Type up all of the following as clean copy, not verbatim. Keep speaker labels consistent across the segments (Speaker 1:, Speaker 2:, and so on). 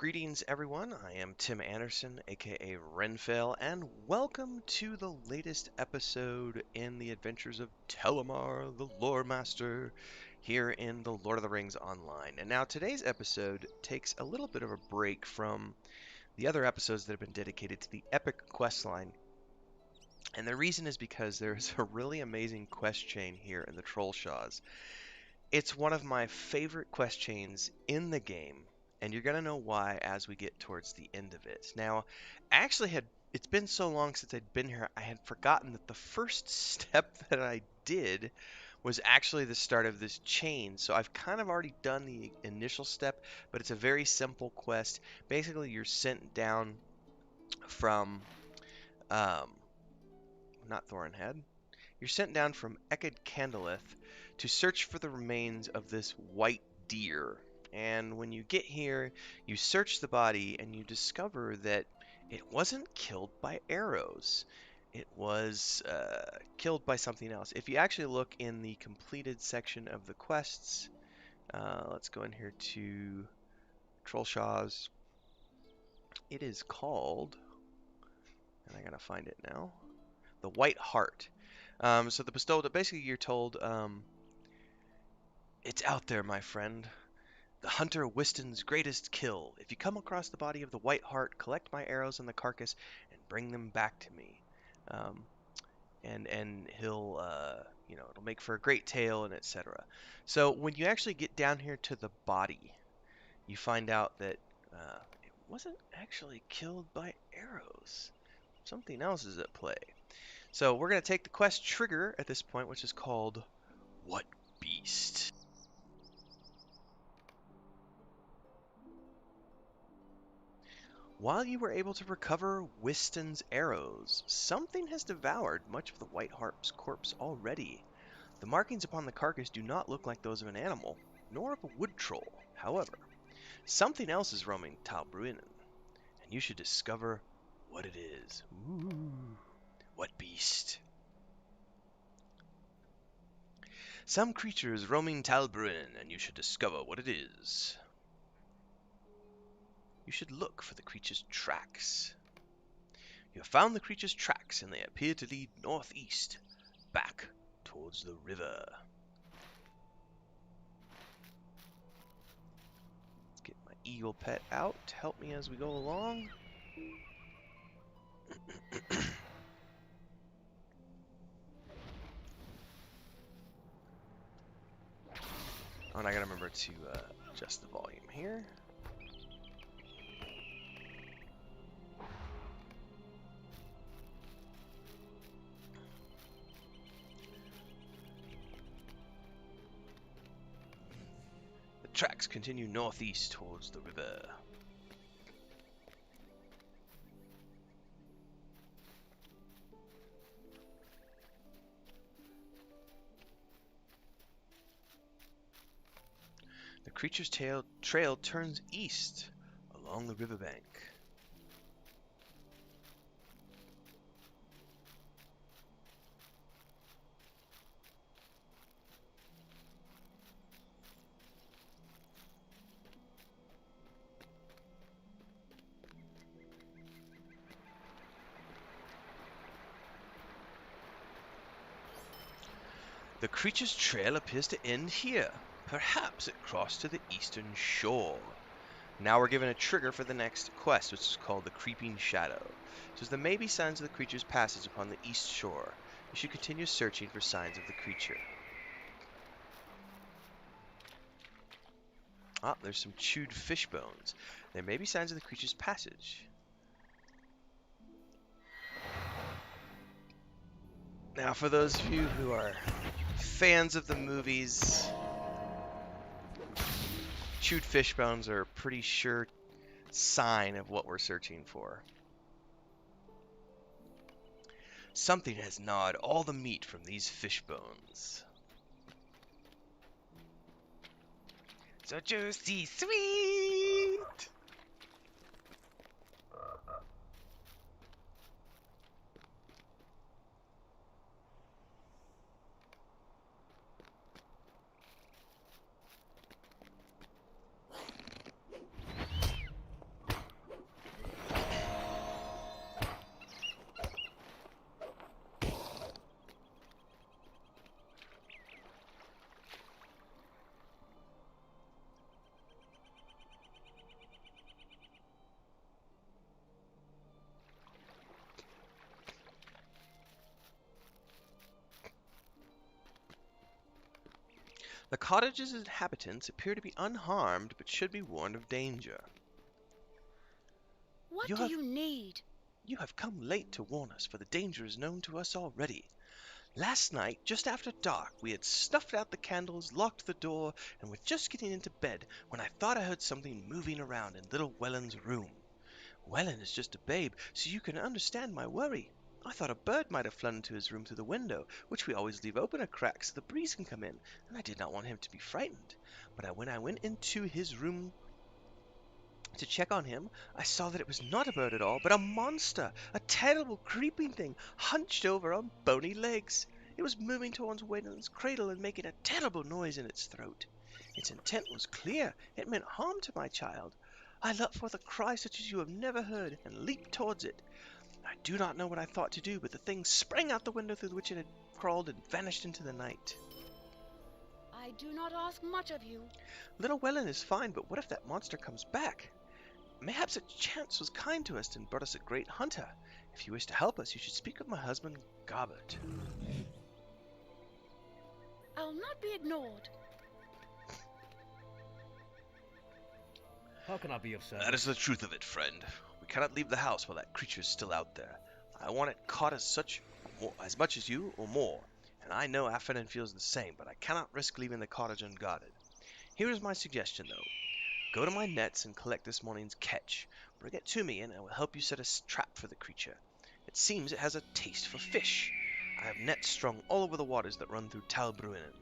Speaker 1: Greetings, everyone. I am Tim Anderson, aka Renfell, and welcome to the latest episode in the adventures of Telimar, the Loremaster, here in the Lord of the Rings Online. And now today's episode takes a little bit of a break from the other episodes that have been dedicated to the epic questline. And the reason is because there's a really amazing quest chain here in the Trollshaws. It's one of my favorite quest chains in the game, and you're going to know why as we get towards the end of it. Now, it's been so long since I'd been here, I had forgotten that the first step that I did was actually the start of this chain. So I've kind of already done the initial step, but it's a very simple quest. Basically, you're sent down from, um, not Thorinhead. You're sent down from Ekid Candleth to search for the remains of this white deer. And when you get here, you search the body and you discover that it wasn't killed by arrows. It was killed by something else. If you actually look in the completed section of the quests, let's go in here to Trollshaws. It is called, and I gotta find it now, the White Heart. So the bestowed, basically you're told, it's out there, my friend. The hunter Whiston's greatest kill. If you come across the body of the White Heart, collect my arrows and the carcass and bring them back to me. And he'll, it'll make for a great tale and etc. So when you actually get down here to the body, you find out that it wasn't actually killed by arrows. Something else is at play. So we're going to take the quest trigger at this point, which is called What Beast? While you were able to recover Whiston's arrows, something has devoured much of the White Harp's corpse already. The markings upon the carcass do not look like those of an animal, nor of a wood troll. However, something else is roaming Talbruinen, and you should discover what it is. Ooh, what beast? Some creature is roaming Talbruinen, and you should discover what it is. You should look for the creature's tracks. You have found the creature's tracks, and they appear to lead northeast, back towards the river. Let's get my eagle pet out to help me as we go along. Oh, and I gotta remember to adjust the volume here. Tracks continue northeast towards the river. The creature's trail turns east along the riverbank. The creature's trail appears to end here. Perhaps it crossed to the eastern shore. Now we're given a trigger for the next quest, which is called the Creeping Shadow. It says there may be signs of the creature's passage upon the east shore. You should continue searching for signs of the creature. Ah, there's some chewed fish bones. There may be signs of the creature's passage. Now, for those of you who are fans of the movies, chewed fish bones are a pretty sure sign of what we're searching for. Something has gnawed all the meat from these fish bones. So juicy, sweet! The cottage's inhabitants appear to be unharmed, but should be warned of danger.
Speaker 2: What
Speaker 1: You
Speaker 2: do
Speaker 1: have
Speaker 2: you need?
Speaker 1: you have come late to warn us, for the danger is known to us already. Last night, just after dark, we had snuffed out the candles, locked the door, and were just getting into bed when I thought I heard something moving around in little Welland's room. Welland is just a babe, so you can understand my worry. I thought a bird might have flown into his room through the window, which we always leave open a crack so the breeze can come in, and I did not want him to be frightened. But when I went into his room to check on him, I saw that it was not a bird at all, but a monster, a terrible creeping thing, hunched over on bony legs. It was moving towards Wayland's cradle and making a terrible noise in its throat. Its intent was clear. It meant harm to my child. I let forth a cry such as you have never heard, and leaped towards it. I do not know what I thought to do, but the thing sprang out the window through which it had crawled and vanished into the night.
Speaker 2: I do not ask much of you.
Speaker 1: Little Welland is fine, but what if that monster comes back? Mayhaps a chance was kind to us and brought us a great hunter. If you wish to help us, you should speak with my husband, Gobbert.
Speaker 2: I'll not be ignored.
Speaker 3: How can I be of service?
Speaker 1: That is the truth of it, friend. We cannot leave the house while that creature is still out there. I want it caught as much as you, or more. And I know Affernan feels the same, but I cannot risk leaving the cottage unguarded. Here is my suggestion, though. Go to my nets and collect this morning's catch. Bring it to me, and I will help you set a trap for the creature. It seems it has a taste for fish. I have nets strung all over the waters that run through Talbruinen.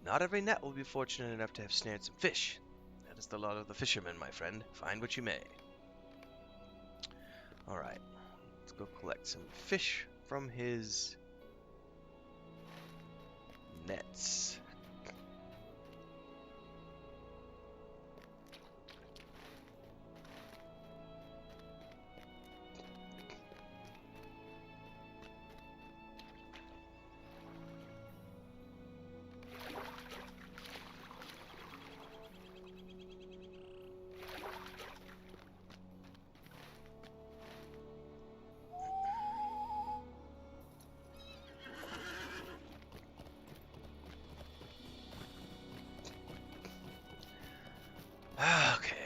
Speaker 1: Not every net will be fortunate enough to have snared some fish. That is the lot of the fishermen, my friend. Find what you may. Alright, let's go collect some fish from his nets. Okay.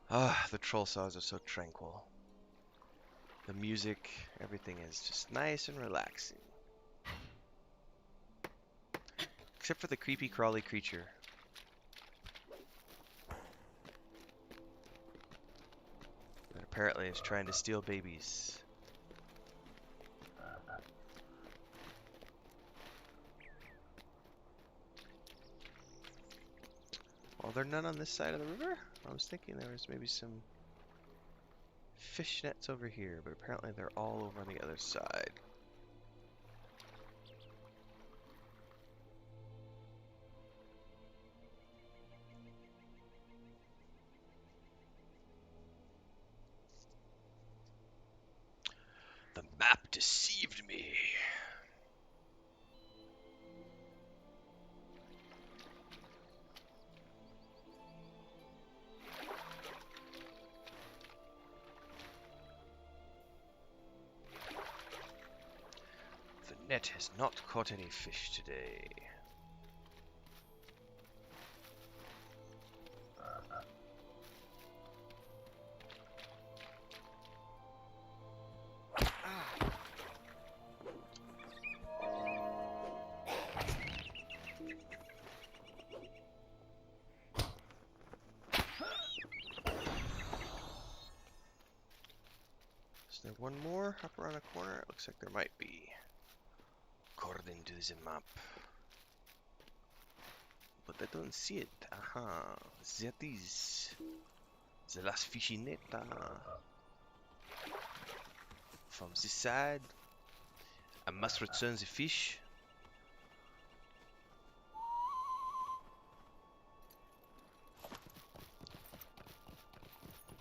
Speaker 1: Ah, the Trollshaws are so tranquil. The music, everything is just nice and relaxing. Except for the creepy crawly creature. That apparently is trying to steal babies. Well, there are none on this side of the river? I was thinking there was maybe some fish nets over here, but apparently they're all over on the other side. The map deceived me. The net has not caught any fish today. Is there one more up around a corner? It looks like there might be, according to the map. But I don't see it. Aha, that is the last fishing net. from this side. I must return the fish.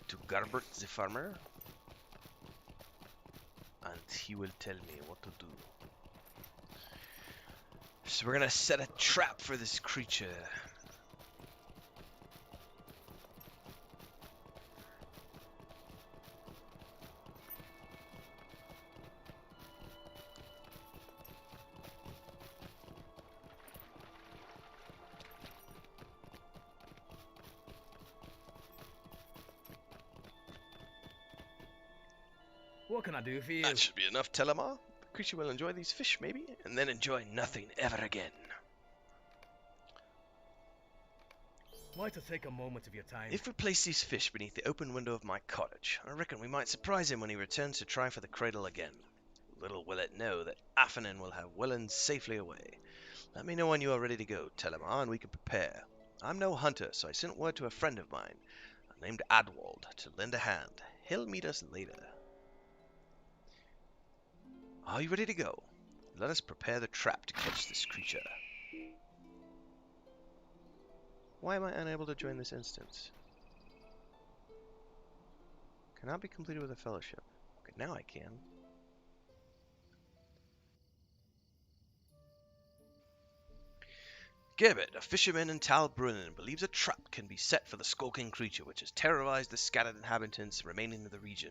Speaker 1: To Garbert the farmer. And he will tell me what to do. So we're gonna set a trap for this creature.
Speaker 3: What can I do for you?
Speaker 1: That should be enough, Telimar. The creature will enjoy these fish, maybe, and then enjoy nothing ever again.
Speaker 3: I'd like to take a moment of your time.
Speaker 1: If we place these fish beneath the open window of my cottage, I reckon we might surprise him when he returns to try for the cradle again. Little will it know that Affanin will have Welland safely away. Let me know when you are ready to go, Telimar, and we can prepare. I'm no hunter, so I sent word to a friend of mine, named Adwald, to lend a hand. He'll meet us later. Are you ready to go? Let us prepare the trap to catch this creature. Why am I unable to join this instance? Cannot be completed with a fellowship. Okay, now I can. Gerbert, a fisherman in Talbrunn, believes a trap can be set for the skulking creature which has terrorized the scattered inhabitants remaining in the region.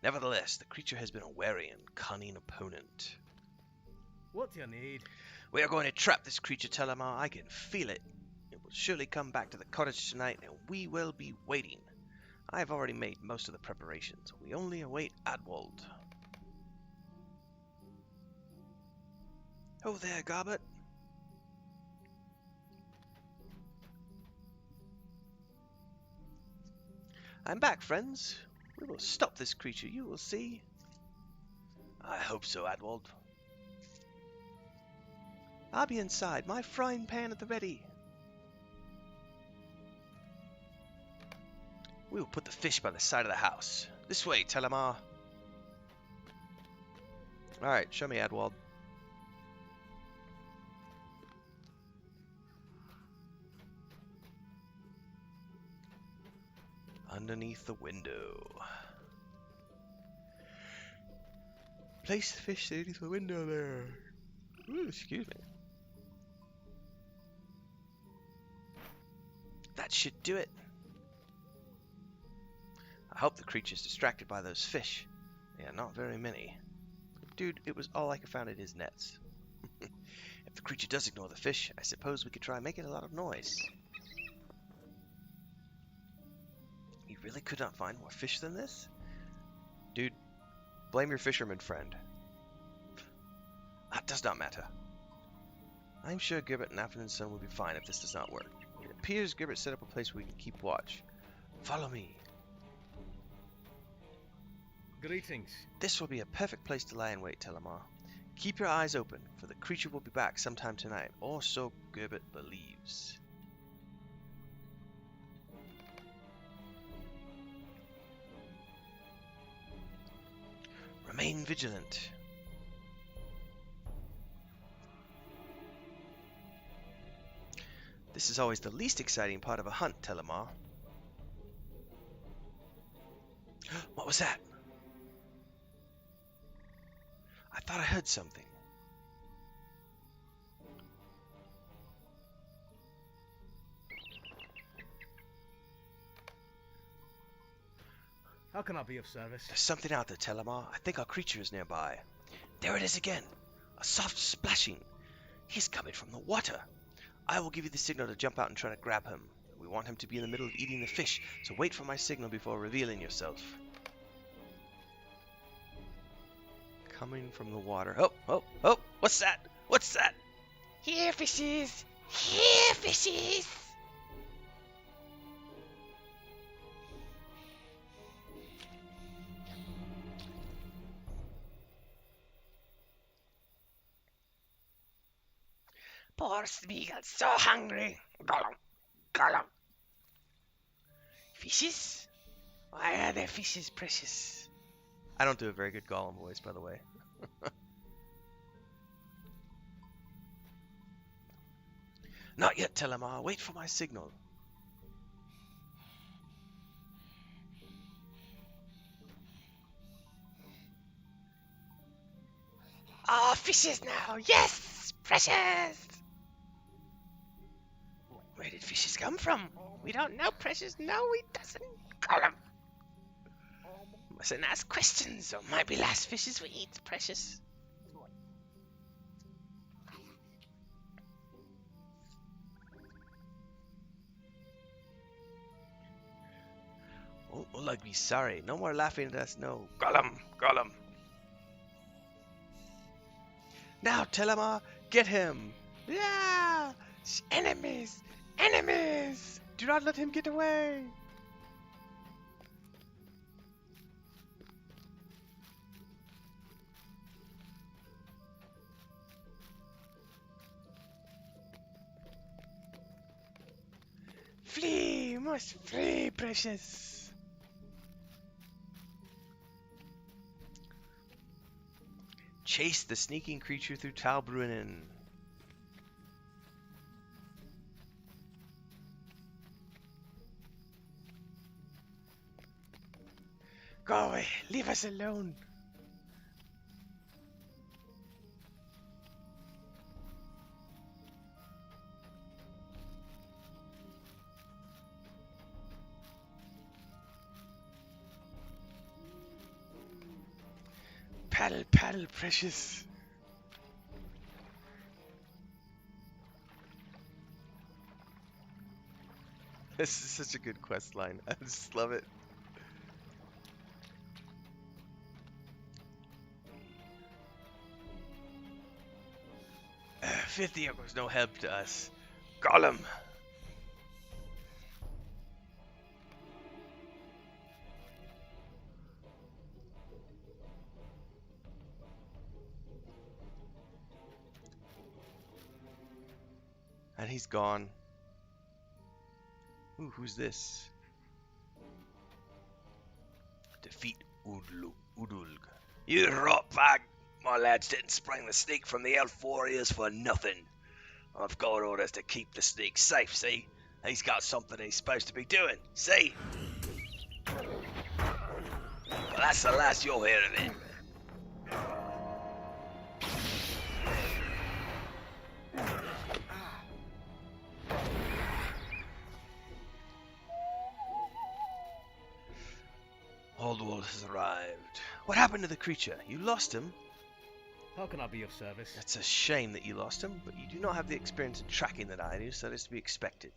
Speaker 1: Nevertheless, the creature has been a wary and cunning opponent.
Speaker 3: What do you need?
Speaker 1: We are going to trap this creature, Telimar. I can feel it. It will surely come back to the cottage tonight, and we will be waiting. I have already made most of the preparations. We only await Adwald. Oh there, Garbert. I'm back, friends. We will stop this creature, you will see. I hope so, Adwald. I'll be inside, my frying pan at the ready. We will put the fish by the side of the house. This way, Telimar. Alright, show me, Adwald. Underneath the window. Place the fish underneath the window there. Ooh, excuse me. That should do it. I hope the creature's distracted by those fish. They are not very many. Dude, it was all I could find in his nets. If the creature does ignore the fish, I suppose we could try making a lot of noise. You really could not find more fish than this? Dude, blame your fisherman friend. That does not matter. I'm sure Gibbet and Affanin's son will be fine if this does not work. It appears Gibbet set up a place where we can keep watch. Follow me.
Speaker 3: Greetings.
Speaker 1: This will be a perfect place to lie in wait, Telimar. Keep your eyes open, for the creature will be back sometime tonight, or so Gibbet believes. Remain vigilant. This is always the least exciting part of a hunt, Telimar. What was that? I thought I heard something.
Speaker 3: How can I be of service?
Speaker 1: There's something out there, Telimar. I think our creature is nearby. There it is again. A soft splashing. He's coming from the water. I will give you the signal to jump out and try to grab him. We want him to be in the middle of eating the fish, so wait for my signal before revealing yourself. Coming from the water. Oh, oh, oh! What's that? What's that?
Speaker 2: Here, fishes! Here, fishes! Poor Smeagol, so hungry. Gollum, Gollum. Fishes? Why are there fishes precious?
Speaker 1: I don't do a very good Gollum voice, by the way. Not yet, Telimar. Wait for my signal.
Speaker 2: Oh, fishes now. Yes, precious. Where did fishes come from? We don't know, precious. No, he doesn't. Gollum. Mustn't ask questions, or might be last fishes we eat, precious.
Speaker 1: Oh, I'd be sorry. No more laughing at us, no.
Speaker 2: Gollum, Gollum.
Speaker 1: Now, Telimar, get him!
Speaker 2: Yeah! Enemies! Enemies!
Speaker 1: Do not let him get away!
Speaker 2: Flee! Must flee, precious!
Speaker 1: Chase the sneaking creature through Talbrunnen.
Speaker 2: Go away! Leave us alone! Paddle, paddle, precious!
Speaker 1: This is such a good quest line. I just love it. Fifth year was no help to us.
Speaker 2: Gollum!
Speaker 1: And he's gone. Ooh, who's this? Defeat Udulg.
Speaker 2: You rot bag! My lads didn't spring the snake from the elf warriors for nothing. I've got orders to keep the snake safe, see? He's got something he's supposed to be doing, see? Well, that's the last you'll hear of it.
Speaker 1: Oldwald has arrived. What happened to the creature? You lost him?
Speaker 3: How can I be of service?
Speaker 1: It's a shame that you lost him, but you do not have the experience in tracking that I do, so that is to be expected.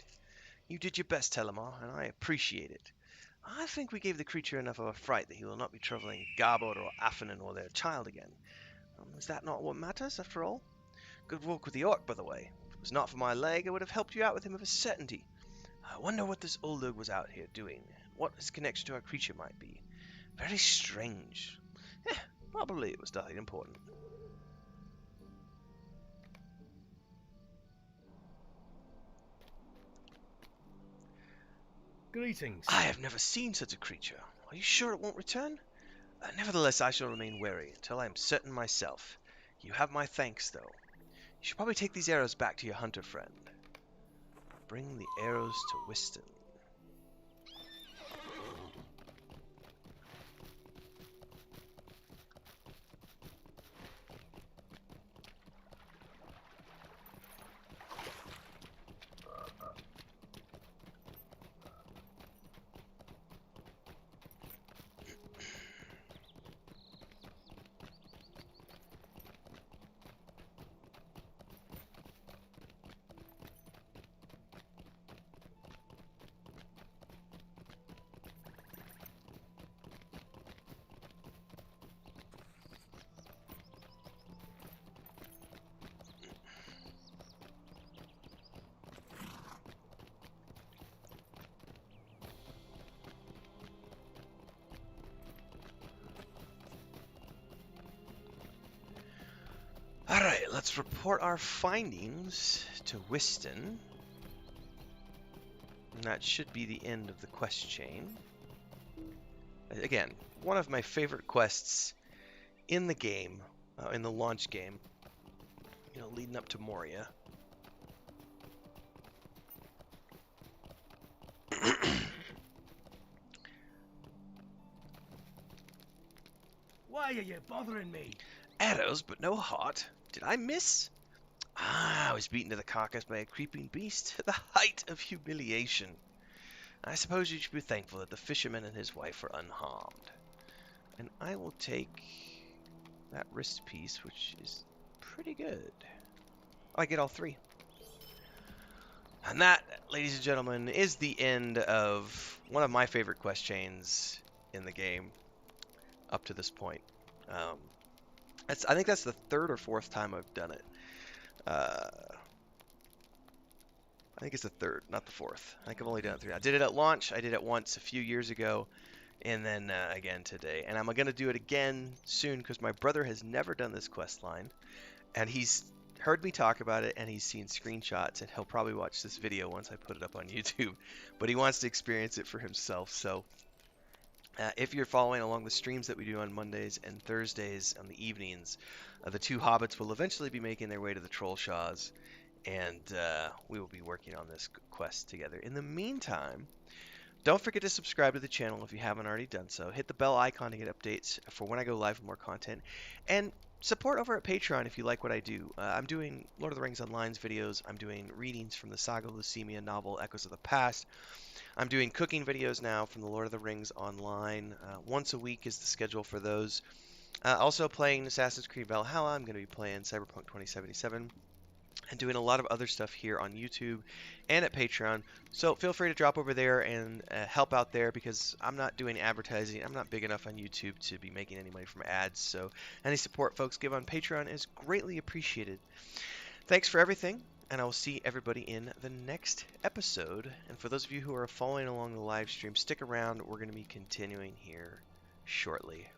Speaker 1: You did your best, Telimar, and I appreciate it. I think we gave the creature enough of a fright that he will not be troubling Garbod or Affanen or their child again. Is that not what matters, after all? Good work with the orc, by the way. If it was not for my leg, I would have helped you out with him of a certainty. I wonder what this Uldug was out here doing, and what his connection to our creature might be. Very strange. Probably it was nothing important.
Speaker 3: Greetings.
Speaker 1: I have never seen such a creature. Are you sure it won't return? Nevertheless, I shall remain wary until I am certain myself. You have my thanks, though. You should probably take these arrows back to your hunter friend. Bring the arrows to Whiston. Alright, let's report our findings to Whiston. And that should be the end of the quest chain. Again, one of my favorite quests in the game, in the launch game, leading up to Moria.
Speaker 3: Why are you bothering me?
Speaker 1: Arrows, but no heart. Did I miss? I was beaten to the carcass by a creeping beast, the height of humiliation. I suppose you should be thankful that the fisherman and his wife were unharmed. And I will take that wrist piece, which is pretty good. I get all 3. And that, ladies and gentlemen, is the end of one of my favorite quest chains in the game up to this point. I think that's the 3rd or 4th time I've done it. I think it's the 3rd, not the 4th. I think I've only done it 3. I did it at launch. I did it once a few years ago, and then again today. And I'm going to do it again soon because my brother has never done this quest line, and he's heard me talk about it, and he's seen screenshots, and he'll probably watch this video once I put it up on YouTube. But he wants to experience it for himself. So if you're following along the streams that we do on Mondays and Thursdays on the evenings, the 2 hobbits will eventually be making their way to the Trollshaws, and we will be working on this quest together. In the meantime, don't forget to subscribe to the channel if you haven't already done so. Hit the bell icon to get updates for when I go live with more content, and support over at Patreon if you like what I do. I'm doing Lord of the Rings Online's videos. I'm doing readings from the Saga of Lucemia novel Echoes of the Past. I'm doing cooking videos now from the Lord of the Rings Online. Once a week is the schedule for those. Also playing Assassin's Creed Valhalla. I'm going to be playing Cyberpunk 2077 and doing a lot of other stuff here on YouTube and at Patreon. So feel free to drop over there and help out there because I'm not doing advertising. I'm not big enough on YouTube to be making any money from ads. So any support folks give on Patreon is greatly appreciated. Thanks for everything, and I will see everybody in the next episode. And for those of you who are following along the live stream, stick around. We're going to be continuing here shortly.